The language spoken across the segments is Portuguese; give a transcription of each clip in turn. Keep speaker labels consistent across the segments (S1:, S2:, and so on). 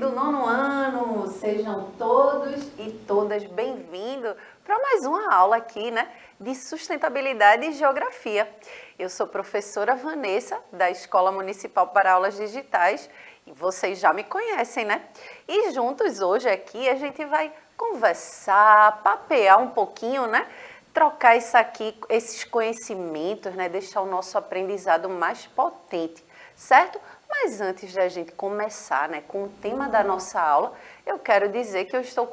S1: do nono ano! Sejam todos e todas bem-vindos para mais uma aula aqui, né, de sustentabilidade e geografia. Eu sou professora Vanessa, da Escola Municipal para Aulas Digitais, e vocês já me conhecem, né? E juntos hoje aqui a gente vai conversar, papear um pouquinho, né? Trocar isso aqui, esses conhecimentos, né? Deixar o nosso aprendizado mais potente, certo? Mas antes da gente começar, né, com o tema da nossa aula, eu quero dizer que eu estou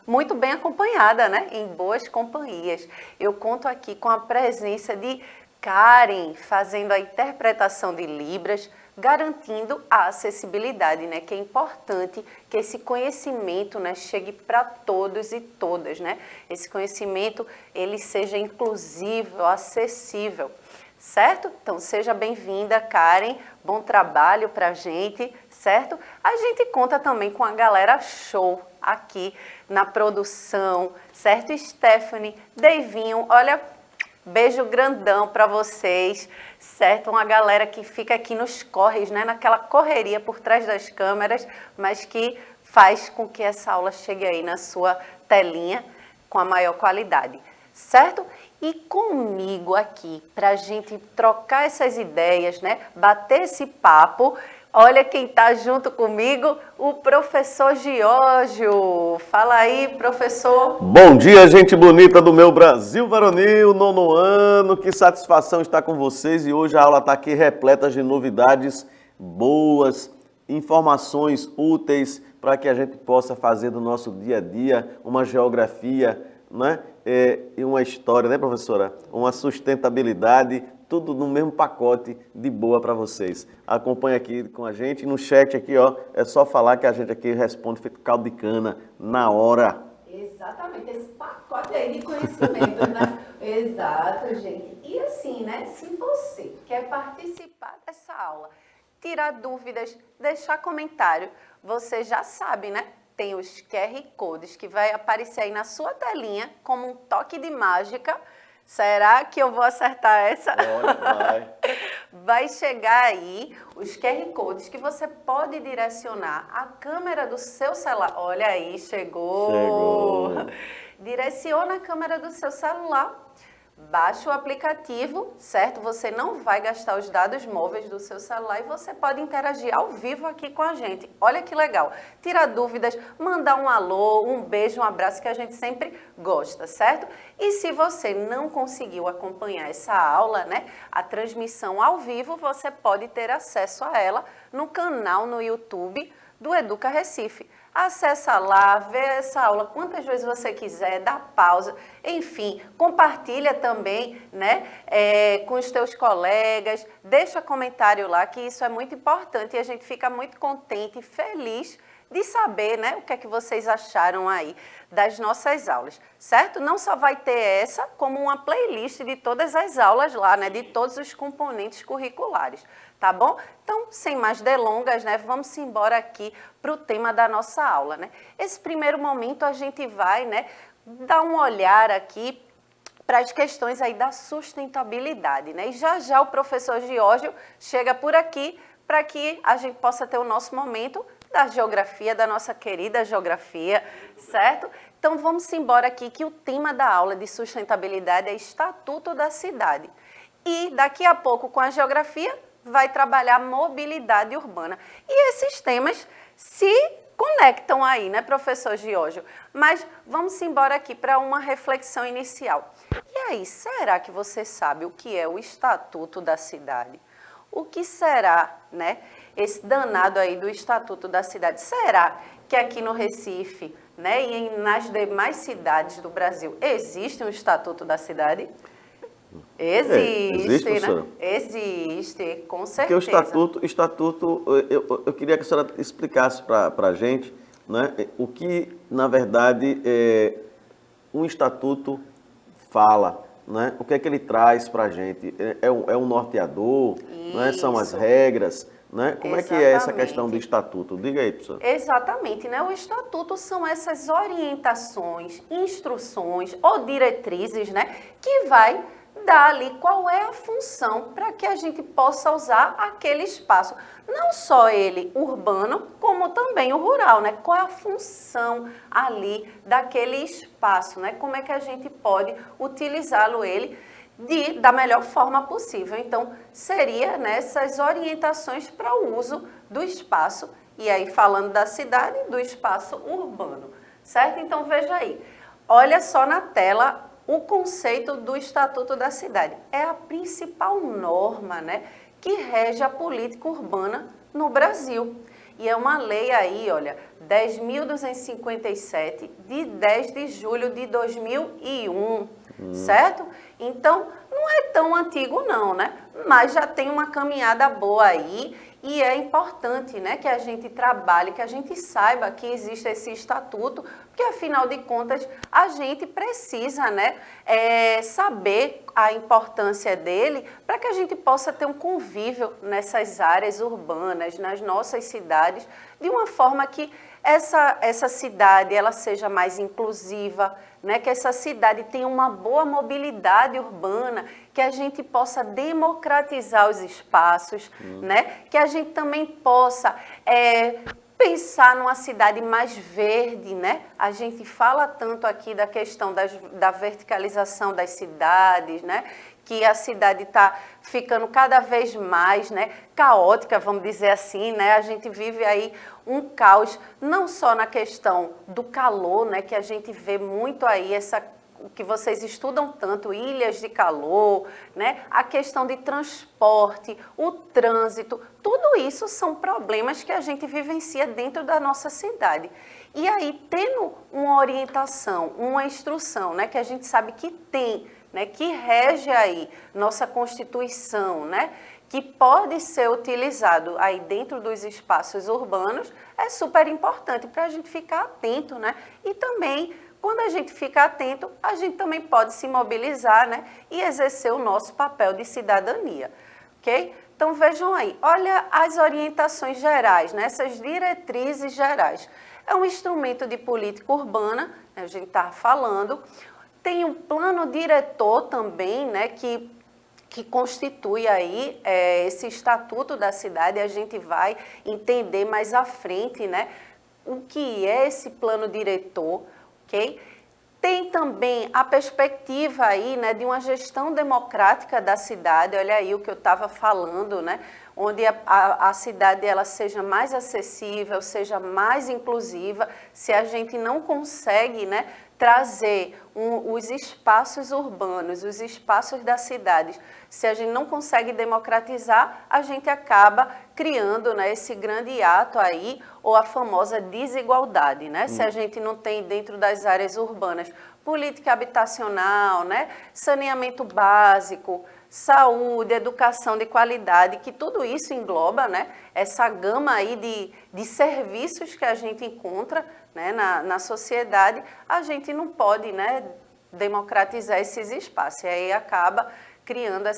S1: muito bem acompanhada, né, em boas companhias. Eu conto aqui com a presença de Karen, fazendo a interpretação de Libras, garantindo a acessibilidade, né, que é importante que esse conhecimento, né, chegue para todos e todas, né? Esse conhecimento, ele seja inclusivo, acessível. Certo? Então, seja bem-vinda, Karen. Bom trabalho para a gente, certo? A gente conta também com a galera show aqui na produção, certo? Stephanie, Deivinho, olha, beijo grandão para vocês, certo? Uma galera que fica aqui nos corres, né? Naquela correria por trás das câmeras, mas que faz com que essa aula chegue aí na sua telinha com a maior qualidade, certo? E comigo aqui, para a gente trocar essas ideias, né? Bater esse papo, olha quem está junto comigo, o professor Giorgio. Fala aí, professor.
S2: Bom dia, gente bonita do meu Brasil varonil, nono ano. Que satisfação estar com vocês e hoje a aula está aqui repleta de novidades boas, informações úteis para que a gente possa fazer do nosso dia a dia uma geografia, né? E uma história, né, professora? Uma sustentabilidade, tudo no mesmo pacote de boa para vocês. Acompanhe aqui com a gente, no chat aqui, ó, é só falar que a gente aqui responde feito caldo de cana, na hora.
S1: Exatamente, esse pacote aí de conhecimento, né? Exato, gente. E assim, né, se você quer participar dessa aula, tirar dúvidas, deixar comentário, você já sabe, né? Tem os QR Codes que vai aparecer aí na sua telinha como um toque de mágica. Será que eu vou acertar essa?
S2: Olha, vai.
S1: Vai chegar aí os QR Codes que você pode direcionar a câmera do seu celular. Olha aí, chegou. Direciona a câmera do seu celular. Baixa o aplicativo, certo? Você não vai gastar os dados móveis do seu celular e você pode interagir ao vivo aqui com a gente. Olha que legal. Tirar dúvidas, mandar um alô, um beijo, um abraço que a gente sempre gosta, certo? E se você não conseguiu acompanhar essa aula, né, a transmissão ao vivo, você pode ter acesso a ela no canal no YouTube do Educa Recife. Acessa lá, vê essa aula quantas vezes você quiser, dá pausa, enfim, compartilha também, né, com os teus colegas, deixa comentário lá, que isso é muito importante e a gente fica muito contente e feliz de saber, né, o que é que vocês acharam aí das nossas aulas, certo? Não só vai ter essa, como uma playlist de todas as aulas lá, né, de todos os componentes curriculares, tá bom? Então, sem mais delongas, né, vamos embora aqui para o tema da nossa aula, né? Esse primeiro momento a gente vai, né, dar um olhar aqui para as questões aí da sustentabilidade, né? E já o professor Giorgio chega por aqui para que a gente possa ter o nosso momento da geografia, da nossa querida geografia, certo? Então vamos embora aqui que o tema da aula de sustentabilidade é Estatuto da Cidade. E daqui a pouco com a geografia vai trabalhar mobilidade urbana. E esses temas se conectam aí, né, professor Giorgio? Mas vamos embora aqui para uma reflexão inicial. E aí, será que você sabe o que é o Estatuto da Cidade? O que será, né, esse danado aí do Estatuto da Cidade? Será que aqui no Recife, né, e nas demais cidades do Brasil existe um Estatuto da Cidade? Existe, né?
S2: professora?
S1: Existe, com certeza.
S2: Porque o estatuto eu queria que a senhora explicasse para a gente, né, o que, na verdade, um estatuto fala, né? O que é que ele traz para a gente? É um norteador, né? São as regras, né? Como é que é essa questão do estatuto? Diga aí, professor.
S1: Exatamente, né? O estatuto são essas orientações, instruções ou diretrizes, né, que vai dar ali qual é a função para que a gente possa usar aquele espaço. Não só ele urbano, como também o rural, né? Qual é a função ali daquele espaço, né? Como é que a gente pode utilizá-lo da melhor forma possível. Então, seria nessas orientações para o uso do espaço, e aí falando da cidade, do espaço urbano, certo? Então, veja aí, olha só na tela o conceito do Estatuto da Cidade. É a principal norma, né, que rege a política urbana no Brasil. E é uma lei aí, olha, 10.257, de 10 de julho de 2001, certo? Então, não é tão antigo não, né? Mas já tem uma caminhada boa aí e é importante, né, que a gente trabalhe, que a gente saiba que existe esse estatuto, porque afinal de contas a gente precisa, né, saber a importância dele para que a gente possa ter um convívio nessas áreas urbanas, nas nossas cidades, de uma forma que essa cidade ela seja mais inclusiva, né, que essa cidade tenha uma boa mobilidade urbana, que a gente possa democratizar os espaços, né, que a gente também possa pensar numa cidade mais verde, né? A gente fala tanto aqui da questão da verticalização das cidades, né? Que a cidade está ficando cada vez mais, né, caótica, vamos dizer assim, né? A gente vive aí um caos, não só na questão do calor, né, que a gente vê muito aí o que vocês estudam tanto, ilhas de calor, né? A questão de transporte, o trânsito, tudo isso são problemas que a gente vivencia dentro da nossa cidade. E aí, tendo uma orientação, uma instrução, né, que a gente sabe que tem, né, que rege aí nossa Constituição, né, que pode ser utilizado aí dentro dos espaços urbanos, é super importante para a gente ficar atento, né? E também, quando a gente fica atento, a gente também pode se mobilizar, né, e exercer o nosso papel de cidadania, ok? Então, vejam aí, olha as orientações gerais, né, essas diretrizes gerais. É um instrumento de política urbana, né, a gente está falando. Tem um plano diretor também, né, que constitui aí esse estatuto da cidade. A gente vai entender mais à frente, né, o que é esse plano diretor, ok? Tem também a perspectiva aí, né, de uma gestão democrática da cidade. Olha aí o que eu estava falando, né, onde a cidade ela seja mais acessível, seja mais inclusiva. Se a gente não consegue, né, trazer os espaços urbanos, os espaços das cidades, se a gente não consegue democratizar, a gente acaba criando, né, esse grande ato aí, ou a famosa desigualdade, né? Se a gente não tem dentro das áreas urbanas política habitacional, né, saneamento básico, saúde, educação de qualidade, que tudo isso engloba, né, essa gama aí de serviços que a gente encontra, né, na sociedade, a gente não pode, né, democratizar esses espaços. E aí acaba criando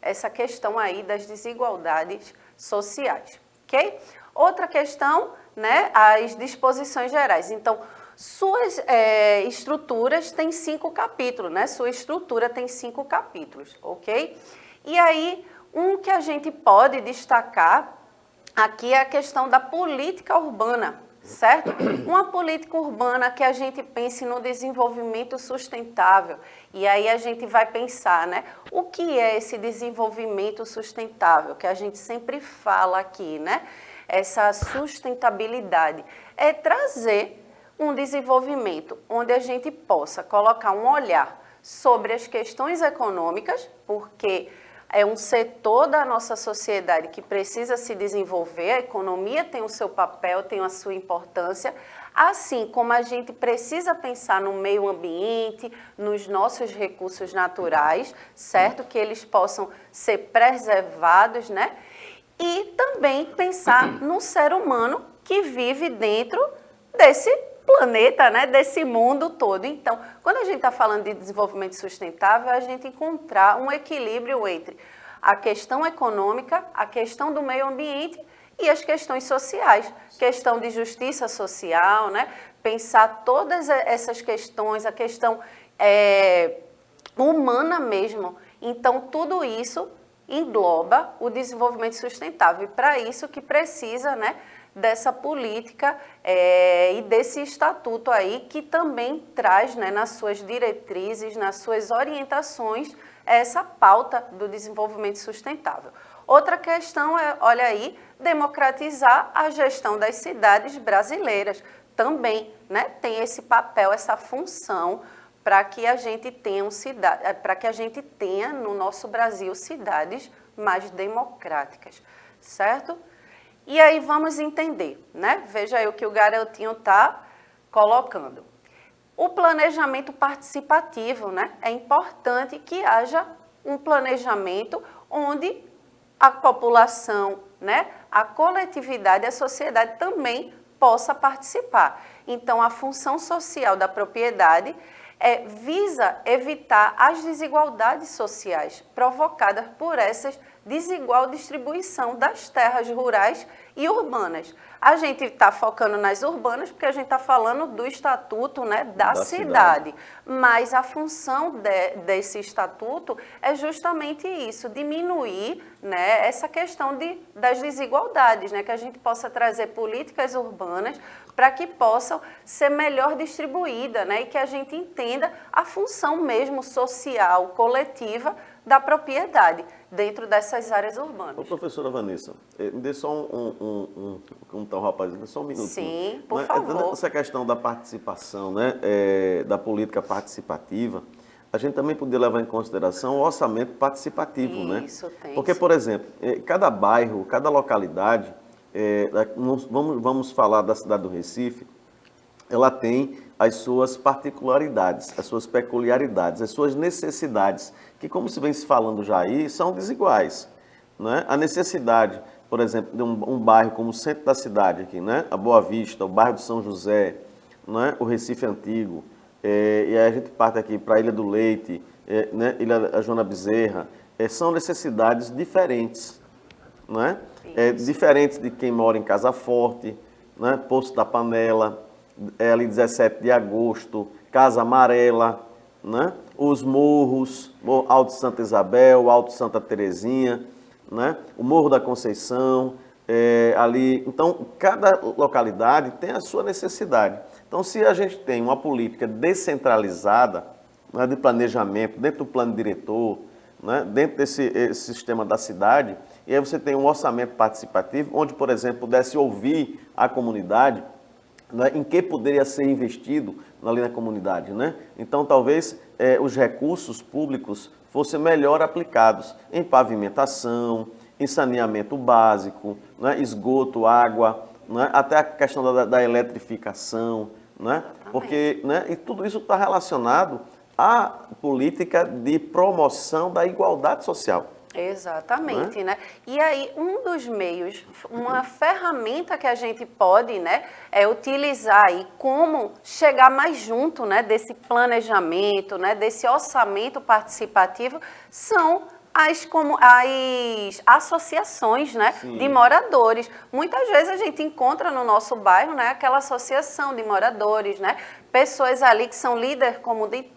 S1: essa questão aí das desigualdades sociais, ok? Outra questão, né, as disposições gerais. Então, suas estruturas têm 5 capítulos, né? Sua estrutura tem 5 capítulos, ok? E aí, um que a gente pode destacar aqui é a questão da política urbana, certo? Uma política urbana que a gente pense no desenvolvimento sustentável. E aí a gente vai pensar, né? O que é esse desenvolvimento sustentável que a gente sempre fala aqui, né? Essa sustentabilidade é trazer um desenvolvimento onde a gente possa colocar um olhar sobre as questões econômicas, porque é um setor da nossa sociedade que precisa se desenvolver, a economia tem o seu papel, tem a sua importância, assim como a gente precisa pensar no meio ambiente, nos nossos recursos naturais, certo? Que eles possam ser preservados, né? E também pensar no ser humano que vive dentro desse planeta, né, desse mundo todo. Então, quando a gente está falando de desenvolvimento sustentável, a gente encontrar um equilíbrio entre a questão econômica, a questão do meio ambiente e as questões sociais, questão de justiça social, né, pensar todas essas questões, a questão humana mesmo. Então, tudo isso engloba o desenvolvimento sustentável. E para isso que precisa, né, dessa política e desse estatuto aí, que também traz, né, nas suas diretrizes, nas suas orientações, essa pauta do desenvolvimento sustentável. Outra questão é, olha aí, democratizar a gestão das cidades brasileiras. Também, né, tem esse papel, essa função para que a gente tenha no nosso Brasil cidades mais democráticas, certo? E aí vamos entender, né? Veja aí o que o garotinho está colocando. O planejamento participativo, né? É importante que haja um planejamento onde a população, né, a coletividade, a sociedade também possa participar. Então, a função social da propriedade visa evitar as desigualdades sociais provocadas por essa desigual distribuição das terras rurais e urbanas. A gente está focando nas urbanas porque a gente está falando do estatuto, né, da cidade. Mas a função desse estatuto é justamente isso, diminuir, né, essa questão das desigualdades, né, que a gente possa trazer políticas urbanas para que possam ser melhor distribuídas, né, e que a gente entenda a função mesmo social, coletiva da propriedade dentro dessas áreas urbanas.
S2: Ô, professora Vanessa, me dê só como tá o rapaz, só um minutinho.
S1: Sim, por favor.
S2: Essa questão da participação, né, da política participativa, a gente também poderia levar em consideração o orçamento participativo, né?
S1: Isso, tem.
S2: Porque, por exemplo, cada bairro, cada localidade, vamos falar da cidade do Recife, ela tem as suas particularidades, as suas peculiaridades, as suas necessidades, que, como se vem se falando já aí, são desiguais, né? A necessidade, por exemplo, de um bairro como o centro da cidade aqui, né? A Boa Vista, o bairro do São José, né? O Recife Antigo, e aí a gente parte aqui para a Ilha do Leite, né? Ilha da Joana Bezerra, são necessidades diferentes, né? Diferentes de quem mora em Casa Forte, né? Poço da Panela, ali 17 de agosto, Casa Amarela, né? Os morros, Alto Santa Isabel, Alto Santa Terezinha, né? O Morro da Conceição, ali. Então, cada localidade tem a sua necessidade. Então, se a gente tem uma política descentralizada, né, de planejamento, dentro do plano diretor, né, dentro desse sistema da cidade, e aí você tem um orçamento participativo, onde, por exemplo, pudesse ouvir a comunidade, né, em que poderia ser investido ali na comunidade, né? Então, talvez os recursos públicos fossem melhor aplicados em pavimentação, em saneamento básico, né, esgoto, água, né, até a questão da eletrificação, né? Porque, né, e tudo isso está relacionado à política de promoção da igualdade social.
S1: Exatamente, né? E aí, um dos meios, uma ferramenta que a gente pode, né, utilizar aí como chegar mais junto, né, desse planejamento, né, desse orçamento participativo, são as associações, né, de moradores. Muitas vezes a gente encontra no nosso bairro, né, aquela associação de moradores, né, pessoas ali que são líderes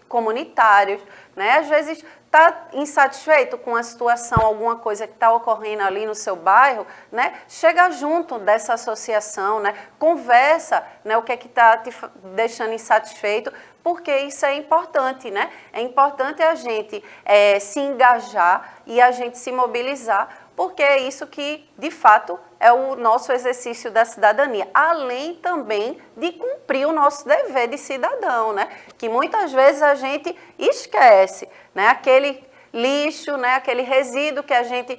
S1: comunitários, né, às vezes está insatisfeito com a situação, alguma coisa que está ocorrendo ali no seu bairro, né, chega junto dessa associação, né, conversa, né, o que é que está te deixando insatisfeito, porque isso é importante, né? É importante a gente se engajar e a gente se mobilizar, porque é isso que, de fato, é o nosso exercício da cidadania, além também de cumprir o nosso dever de cidadão, né? Que muitas vezes a gente esquece, né? Aquele lixo, né? Aquele resíduo que a gente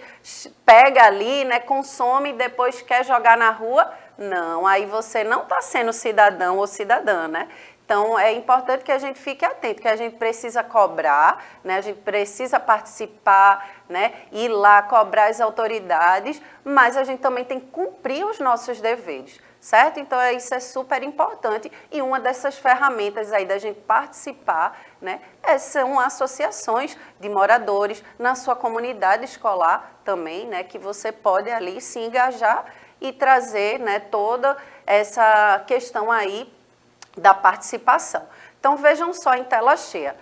S1: pega ali, né? Consome e depois quer jogar na rua. Não, aí você não está sendo cidadão ou cidadã, né? Então, é importante que a gente fique atento, que a gente precisa cobrar, né? A gente precisa participar, né? Ir lá cobrar as autoridades, mas a gente também tem que cumprir os nossos deveres, certo? Então, isso é super importante e uma dessas ferramentas aí da gente participar, né? São associações de moradores na sua comunidade escolar também, né? Que você pode ali se engajar e trazer, né, toda essa questão aí da participação. Então, vejam só em tela cheia.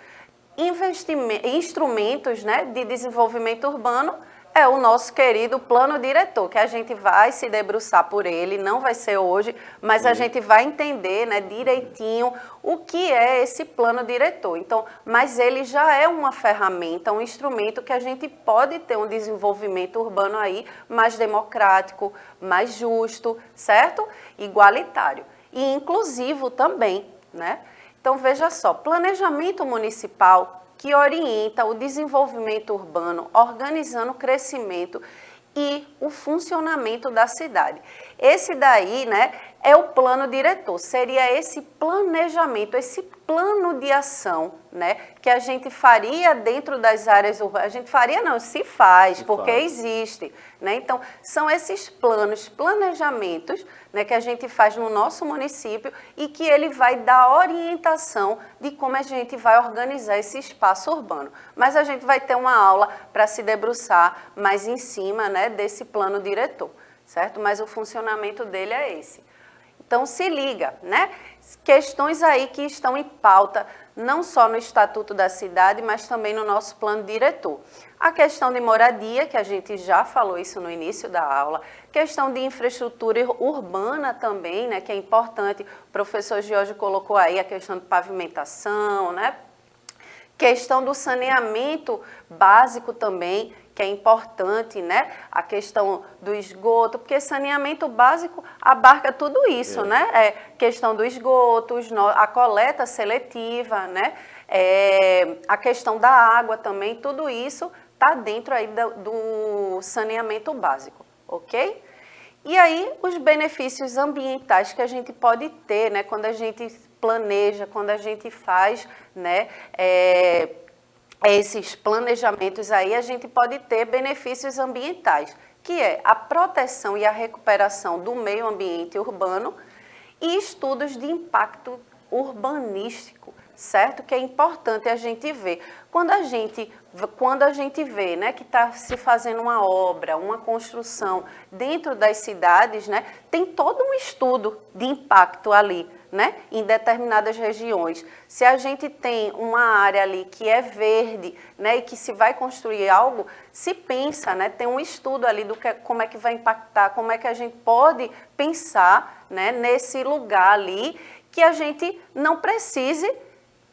S1: instrumentos, né, de desenvolvimento urbano é o nosso querido plano diretor, que a gente vai se debruçar por ele, não vai ser hoje, mas a gente vai entender, né, direitinho o que é esse plano diretor. Então, mas ele já é uma ferramenta, um instrumento que a gente pode ter um desenvolvimento urbano aí mais democrático, mais justo, certo? Igualitário e inclusivo também, né? Então, veja só, planejamento municipal que orienta o desenvolvimento urbano, organizando o crescimento e o funcionamento da cidade. Esse daí, né, é o plano diretor, seria esse planejamento, esse plano de ação, né, que a gente faria dentro das áreas urbanas. A gente faria não, se faz, porque existe, né? Então, são esses planos, planejamentos, né, que a gente faz no nosso município e que ele vai dar orientação de como a gente vai organizar esse espaço urbano. Mas a gente vai ter uma aula para se debruçar mais em cima, né, desse plano diretor, certo? Mas o funcionamento dele é esse. Então, se liga, né? Questões aí que estão em pauta, não só no Estatuto da Cidade, mas também no nosso plano diretor. A questão de moradia, que a gente já falou isso no início da aula, questão de infraestrutura urbana também, né, que é importante, o professor Jorge colocou aí a questão de pavimentação, né? Questão do saneamento básico também, que é importante, né? A questão do esgoto, porque saneamento básico abarca tudo isso, né? Questão do esgoto, a coleta seletiva, né? A questão da água também, tudo isso está dentro aí do saneamento básico, ok? E aí, os benefícios ambientais que a gente pode ter, né? Quando a gente planeja, quando a gente faz, né? Esses planejamentos aí, a gente pode ter benefícios ambientais, que é a proteção e a recuperação do meio ambiente urbano e estudos de impacto urbanístico, certo? Que é importante a gente ver. Quando a gente vê, né, que está se fazendo uma obra, uma construção dentro das cidades, né, tem todo um estudo de impacto ali, né, em determinadas regiões. Se a gente tem uma área ali que é verde, né, e que se vai construir algo, se pensa, né, tem um estudo ali do que, como é que vai impactar, como é que a gente pode pensar, né, nesse lugar ali, que a gente não precise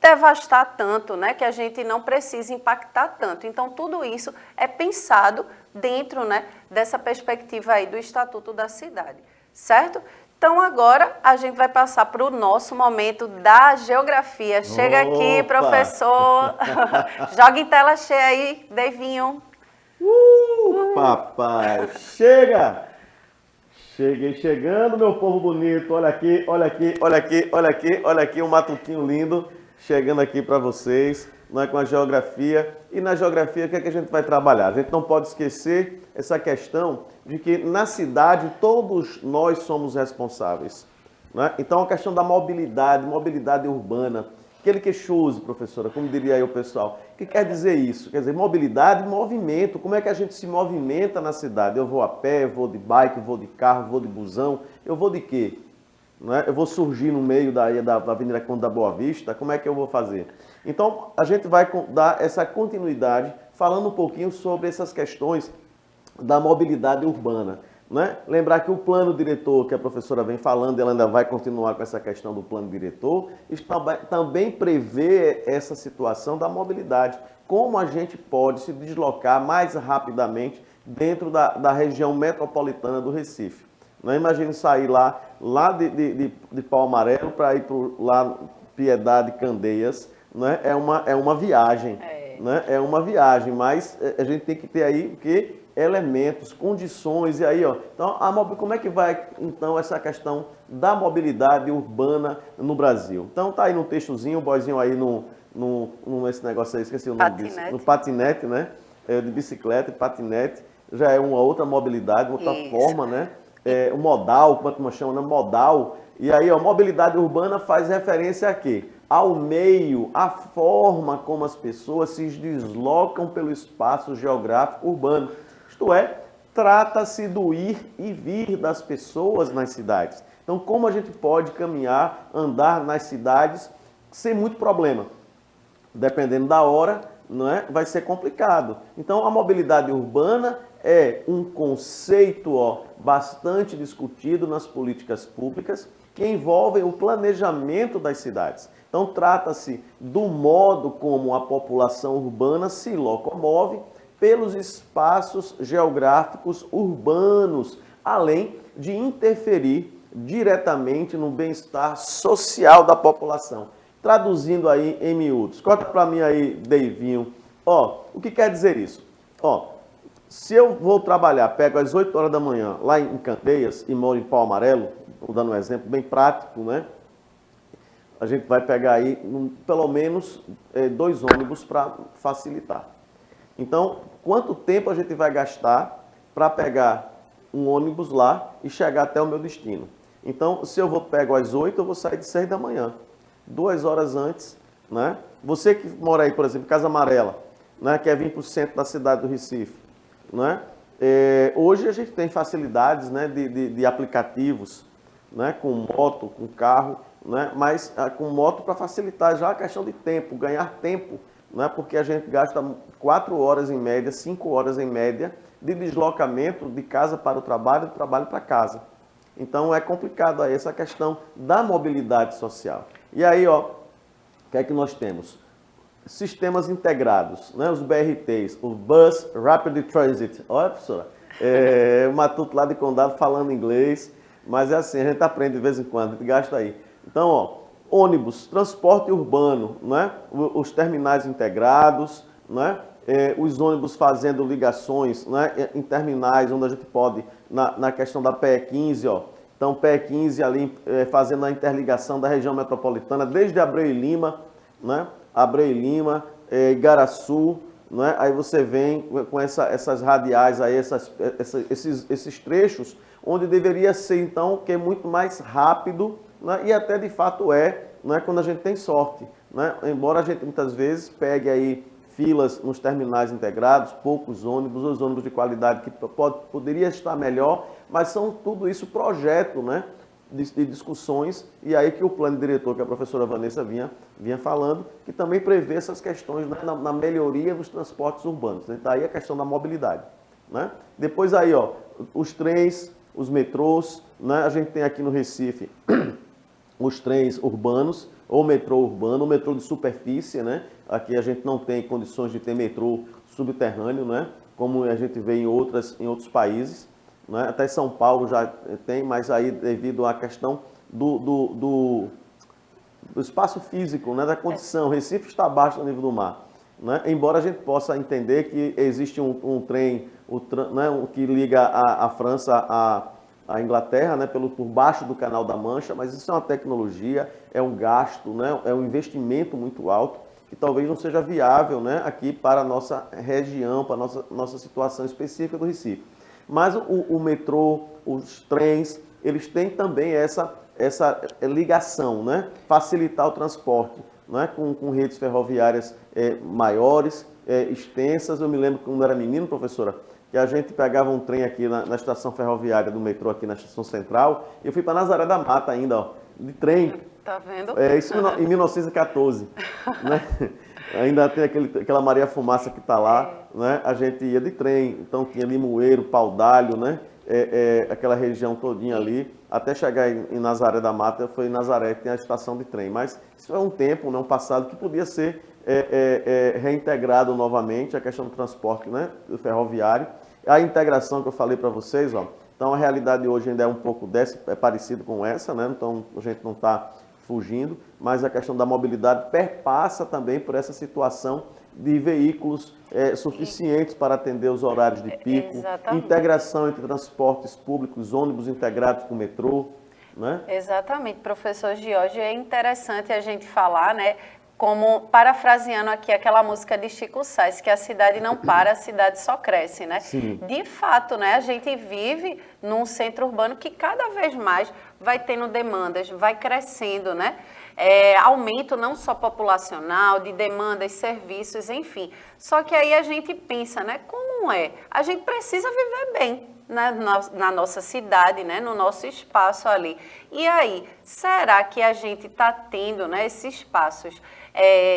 S1: devastar tanto, né, que a gente não precise impactar tanto. Então, tudo isso é pensado dentro, né, dessa perspectiva aí do Estatuto da Cidade, certo? Então, agora a gente vai passar para o nosso momento da geografia. Chega aqui, professor. Joga em tela cheia aí, Devinho.
S2: Papai, chega! Cheguei chegando, meu povo bonito. Olha aqui, olha aqui, olha aqui, olha aqui, olha aqui, um matutinho lindo chegando aqui para vocês, não é, com a geografia. E na geografia, o que é que a gente vai trabalhar? A gente não pode esquecer essa questão de que na cidade todos nós somos responsáveis, né? Então a questão da mobilidade urbana, aquele queixoso, professora, como diria aí o pessoal. O que quer dizer isso? Quer dizer, mobilidade e movimento. Como é que a gente se movimenta na cidade? Eu vou a pé, eu vou de bike, eu vou de carro, eu vou de busão, eu vou de quê? Não é? Eu vou surgir no meio da Avenida Conde da Boa Vista, como é que eu vou fazer? Então, a gente vai dar essa continuidade falando um pouquinho sobre essas questões da mobilidade urbana. Né? Lembrar que o plano diretor, que a professora vem falando, ela ainda vai continuar com essa questão do plano diretor, também prevê essa situação da mobilidade. Como a gente pode se deslocar mais rapidamente dentro da região metropolitana do Recife. Não imagine sair lá de Pau Amarelo para ir lá Piedade, Candeias, né? É uma viagem, né? É uma viagem, mas a gente tem que ter aí o quê? Elementos, condições, e aí, ó. Então, como é que vai, então, essa questão da mobilidade urbana no Brasil? Então, tá aí no textozinho, o boyzinho aí esse negócio aí, esqueci o nome disso. No patinete, né? De bicicleta e patinete, já é uma outra mobilidade, outra forma, né? O modal, como é que nós chamamos, né? Modal. E aí, ó, mobilidade urbana faz referência a quê? Ao meio, à forma como as pessoas se deslocam pelo espaço geográfico urbano. Isto é, trata-se do ir e vir das pessoas nas cidades. Então, como a gente pode caminhar, andar nas cidades sem muito problema? dependendo da hora, não é? Vai ser complicado. Então, a mobilidade urbana é um conceito bastante discutido nas políticas públicas que envolvem o planejamento das cidades. Então, trata-se do modo como a população urbana se locomove pelos espaços geográficos urbanos, além de interferir diretamente no bem-estar social da população. Traduzindo aí em miúdos. Corta para mim aí, Deivinho. O que quer dizer isso? Se eu vou trabalhar, pego às 8 horas da manhã lá em Candeias e moro em Pau Amarelo, vou dando um exemplo bem prático, né? A gente vai pegar aí pelo menos 2 ônibus para facilitar. Então, quanto tempo a gente vai gastar para pegar um ônibus lá e chegar até o meu destino? Então, se eu pego às 8, eu vou sair de 6 da manhã. 2 horas antes, né? Você que mora aí, por exemplo, Casa Amarela, né? Quer vir para o centro da cidade do Recife, né? Hoje a gente tem facilidades, né, de aplicativos, né, com moto, com carro, né, mas com moto para facilitar já a questão de tempo, ganhar tempo, né, porque a gente gasta 4 horas em média, 5 horas em média de deslocamento de casa para o trabalho, do trabalho para casa. Então é complicado aí essa questão da mobilidade social. E aí, o que é que nós temos? Sistemas integrados, né? Os BRTs, o Bus Rapid Transit. Olha, professora, o Matuto lá de Condado falando inglês, mas é assim, a gente aprende de vez em quando, a gente gasta aí. Então, ônibus, transporte urbano, né? Os terminais integrados, né? Os ônibus fazendo ligações, né? Em terminais, onde a gente pode, na questão da PE 15, então PE 15 ali fazendo a interligação da região metropolitana, desde Abreu e Lima, né? Abreu e Lima, Igaraçu, né? Aí você vem com essas radiais aí, esses trechos, onde deveria ser então que é muito mais rápido, né? E até de fato né? Quando a gente tem sorte, né? Embora a gente muitas vezes pegue aí filas nos terminais integrados, poucos ônibus, os ônibus de qualidade que poderia estar melhor, mas são tudo isso projeto, né? De discussões, e aí que o plano diretor, que a professora Vanessa vinha falando, que também prevê essas questões, né, na melhoria dos transportes urbanos. Né? Daí a questão da mobilidade. Né? Depois aí, os trens, os metrôs, né? A gente tem aqui no Recife os trens urbanos, ou metrô urbano, ou metrô de superfície, né? Aqui a gente não tem condições de ter metrô subterrâneo, né? Como a gente vê em outros países. Né? Até São Paulo já tem, mas aí devido à questão do espaço físico, né? Da condição. Recife está abaixo do nível do mar. Né? Embora a gente possa entender que existe um trem né? Que liga a França à Inglaterra, né? Por baixo do Canal da Mancha, mas isso é uma tecnologia, é um gasto, né? É um investimento muito alto que talvez não seja viável, né? Aqui para a nossa região, para a nossa situação específica do Recife. Mas o metrô, os trens, eles têm também essa ligação, né? Facilitar o transporte, né? Com redes ferroviárias maiores, extensas. Eu me lembro quando eu era menino, professora, que a gente pegava um trem aqui na estação ferroviária do metrô, aqui na estação central, e eu fui para Nazaré da Mata ainda, de trem.
S1: Tá vendo?
S2: Isso em 1914, né? Ainda tem aquela Maria Fumaça que está lá, né? A gente ia de trem, então tinha Limoeiro, Paudalho, né? Aquela região todinha ali, até chegar em Nazaré da Mata, foi em Nazaré que tem a estação de trem. Mas isso é um tempo, né? Um passado que podia ser reintegrado novamente, a questão do transporte, né? Do ferroviário. A integração que eu falei para vocês, então a realidade hoje ainda é um pouco parecido com essa, né? Então a gente não está fugindo, mas a questão da mobilidade perpassa também por essa situação de veículos suficientes para atender os horários de pico,
S1: Exatamente.
S2: Integração entre transportes públicos, ônibus integrados com o metrô, né?
S1: Exatamente, professor Giorgio, é interessante a gente falar, né, como parafraseando aqui aquela música de Chico Sainz, que a cidade não para, a cidade só cresce, né?
S2: Sim.
S1: De fato, né, a gente vive num centro urbano que cada vez mais vai tendo demandas, vai crescendo, né? aumento não só populacional, de demandas, serviços, enfim. Só que aí a gente pensa, né, como é? A gente precisa viver bem na nossa cidade, né, no nosso espaço ali. E aí, será que a gente está tendo, né, esses espaços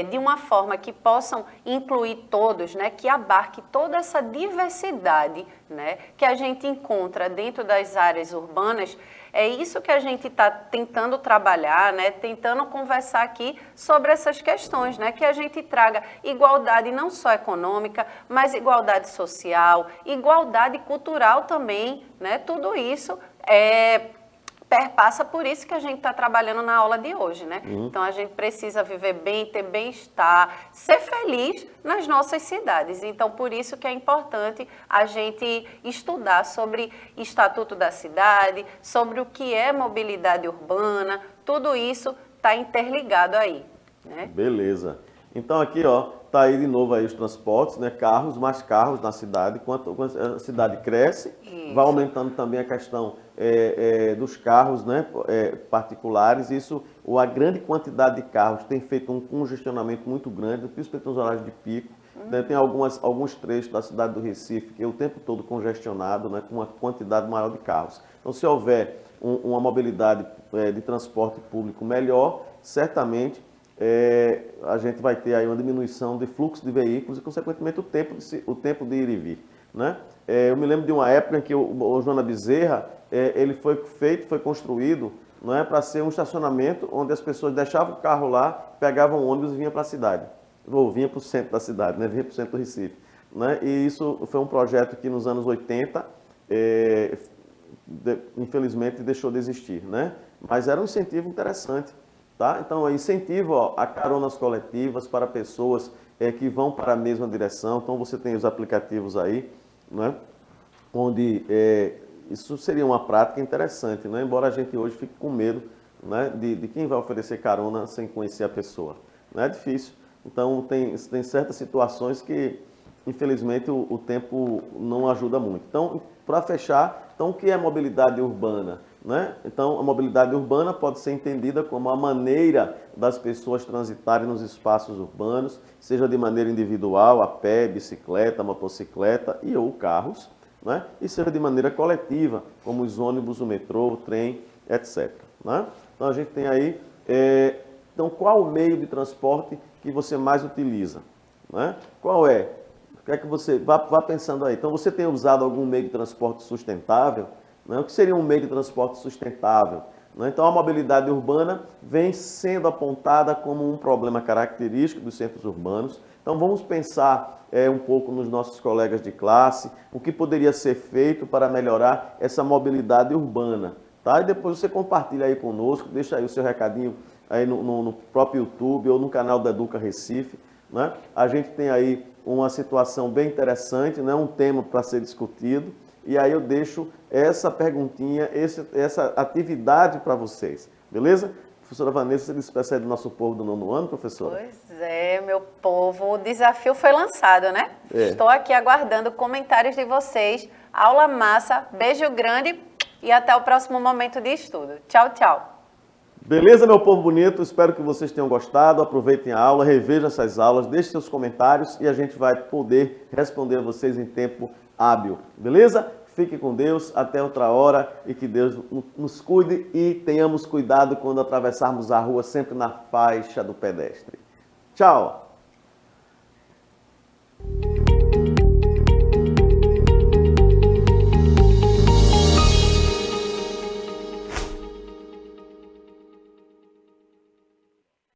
S1: de uma forma que possam incluir todos, né, que abarque toda essa diversidade, né, que a gente encontra dentro das áreas urbanas? É isso que a gente está tentando trabalhar, né, tentando conversar aqui sobre essas questões, né, que a gente traga igualdade não só econômica, mas igualdade social, igualdade cultural também, né, tudo isso perpassa por isso que a gente está trabalhando na aula de hoje, né? Então, a gente precisa viver bem, ter bem-estar, ser feliz nas nossas cidades. Então, por isso que é importante a gente estudar sobre Estatuto da Cidade, sobre o que é mobilidade urbana, tudo isso está interligado aí, né?
S2: Beleza. Então, aqui, ó, tá aí de novo aí os transportes, né? Carros, mais carros na cidade. Quanto a cidade cresce,
S1: Isso.
S2: vai aumentando também a questão dos carros, né? Particulares. Isso, a grande quantidade de carros tem feito um congestionamento muito grande, principalmente nos horários de pico. Né? Tem alguns trechos da cidade do Recife que é o tempo todo congestionado, né? Com uma quantidade maior de carros. Então, se houver uma mobilidade de transporte público melhor, certamente a gente vai ter aí uma diminuição de fluxo de veículos e, consequentemente, o tempo de ir e vir, né? Eu me lembro de uma época em que o Joana Bezerra, ele foi construído, não é, para ser um estacionamento onde as pessoas deixavam o carro lá, pegavam o ônibus e vinham para a cidade, ou vinham para o centro da cidade, né? Vinha para o centro do Recife, né? E isso foi um projeto que nos anos 80, infelizmente, deixou de existir, né? Mas era um incentivo interessante. Tá? Então, incentivo a caronas coletivas para pessoas que vão para a mesma direção. Então, você tem os aplicativos aí, né? Onde isso seria uma prática interessante, né? Embora a gente hoje fique com medo, né? de quem vai oferecer carona sem conhecer a pessoa. Não é difícil. Então, tem certas situações que, infelizmente, o tempo não ajuda muito. Então, para fechar, então, o que é mobilidade urbana? Né? Então, a mobilidade urbana pode ser entendida como a maneira das pessoas transitarem nos espaços urbanos, seja de maneira individual, a pé, bicicleta, motocicleta e ou carros, né? E seja de maneira coletiva, como os ônibus, o metrô, o trem, etc. Né? Então, a gente tem aí, então, qual o meio de transporte que você mais utiliza? Né? Qual é? O que é que você, vá pensando aí. Então, você tem usado algum meio de transporte sustentável? Né? O que seria um meio de transporte sustentável? Né? Então, a mobilidade urbana vem sendo apontada como um problema característico dos centros urbanos. Então, vamos pensar um pouco nos nossos colegas de classe, o que poderia ser feito para melhorar essa mobilidade urbana. Tá? E depois você compartilha aí conosco, deixa aí o seu recadinho aí no próprio YouTube ou no canal da Educa Recife. Né? A gente tem aí uma situação bem interessante, né? Um tema para ser discutido. E aí eu deixo essa perguntinha, essa atividade para vocês, beleza? Professora Vanessa, se despeça do nosso povo do 9º ano, professora?
S1: Pois é, meu povo, o desafio foi lançado, né? Estou aqui aguardando comentários de vocês. Aula massa, beijo grande e até o próximo momento de estudo. Tchau, tchau.
S2: Beleza, meu povo bonito? Espero que vocês tenham gostado. Aproveitem a aula, revejam essas aulas, deixem seus comentários e a gente vai poder responder a vocês em tempo hábil. Beleza? Fique com Deus, até outra hora e que Deus nos cuide e tenhamos cuidado quando atravessarmos a rua sempre na faixa do pedestre. Tchau!